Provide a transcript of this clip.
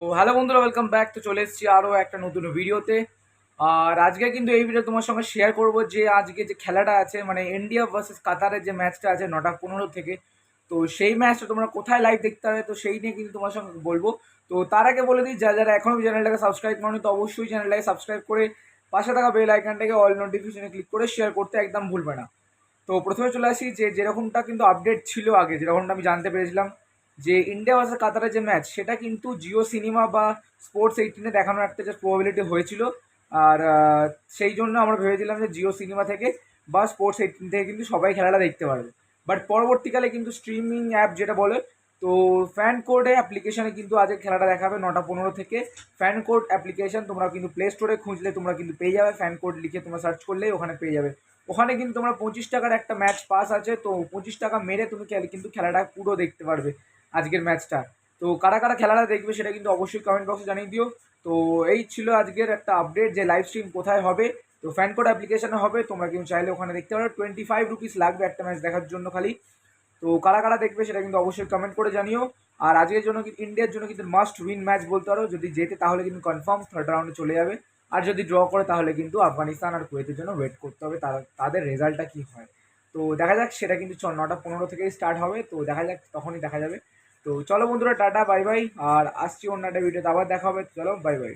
তো হ্যালো বন্ধুরা, welcome back. তো চলে এসেছি আরও একটা নতুন ভিডিওতে। আর আজকে কিন্তু এই ভিডিও তোমার সঙ্গে শেয়ার করব যে আজকে যে খেলাটা আছে, মানে ইন্ডিয়া ভার্সেস কাতারের যে ম্যাচটা আছে 9টা 15 থেকে। তো সেই ম্যাচটা তোমরা কোথায় লাইভ দেখতে হবে, তো সেই নিয়ে কিন্তু তোমার সঙ্গে বলবো। তো তার আগে বলে দিই, যারা যারা এখনও চ্যানেলটাকে সাবস্ক্রাইব করোনি তো অবশ্যই চ্যানেলটাকে সাবস্ক্রাইব করে পাশে থাকা বেল আইকনটাকে অল নোটিফিকেশনে ক্লিক করে শেয়ার করতে একদম ভুলবে না। তো প্রথমে চলে আসি যে যেরকমটা কিন্তু আপডেট ছিল আগে, যেরকমটা আমি জানতে পেরেছিলাম যে ইন্ডিয়া ভার্সেস কাতারের যে ম্যাচ সেটা কিন্তু জিও সিনেমা বা স্পোর্টস 18-এ দেখানোর একটা যে প্রবাবিলিটি হয়েছিল। আর সেই জন্য আমরা ভেবেছিলাম যে জিও সিনেমা থেকে বা স্পোর্টস 18 থেকে কিন্তু সবাই খেলাটা দেখতে পারবে। বাট পরবর্তীকালে কিন্তু স্ট্রিমিং অ্যাপ যেটা বলে, তো ফ্যান কোডে অ্যাপ্লিকেশনে কিন্তু আজকে খেলাটা দেখাবে 9টা 15 থেকে। ফ্যান কোড অ্যাপ্লিকেশন তোমরা কিন্তু প্লে স্টোরে খুঁজলে তোমরা কিন্তু পেয়ে যাবে, ফ্যান কোড লিখে তোমরা সার্চ করলেই ওখানে পেয়ে যাবে। ওখানে কিন্তু তোমরা 25 টাকার একটা ম্যাচ পাস আছে, তো 25 টাকা মেরে তুমি কিন্তু খেলাটা পুরো দেখতে পারবে আজকের ম্যাচটা। তো কারা কারা খেলাটা দেখবে সেটা কিন্তু অবশ্যই কমেন্ট বক্সে জানিয়ে দিও। তো এই ছিল আজকের একটা আপডেট যে লাইভ স্ট্রিম কোথায় হবে। তো ফ্যান কোড অ্যাপ্লিকেশনে হবে, তোমরা কিন্তু চাইলে ওখানে দেখতে পারো। 25 রুপিস লাগবে একটা ম্যাচ দেখার জন্য খালি। তো কারা কারা দেখবে সেটা কিন্তু অবশ্যই কমেন্ট করে জানিও। আর আজকের জন্য কিন্তু ইন্ডিয়ার জন্য কিন্তু মাস্ট উইন ম্যাচ বলতে পারো, যদি জেতে তাহলে কিন্তু কনফার্ম থার্ড রাউন্ডে চলে যাবে। আর যদি ড্র করে তাহলে কিন্তু আফগানিস্তান আর কুয়েতের জন্য ওয়েট করতে হবে তাদের রেজাল্টটা কী হয়। তো দেখা যাক, সেটা কিন্তু 9টা 15 থেকেই স্টার্ট হবে, তো দেখা যাক, তখনই দেখা যাবে। তো চলো বন্ধুরা, টাটা বাই বাই। আর আসছি অন্য একটা ভিডিওতে, আবার দেখা হবে। চলো বাই বাই।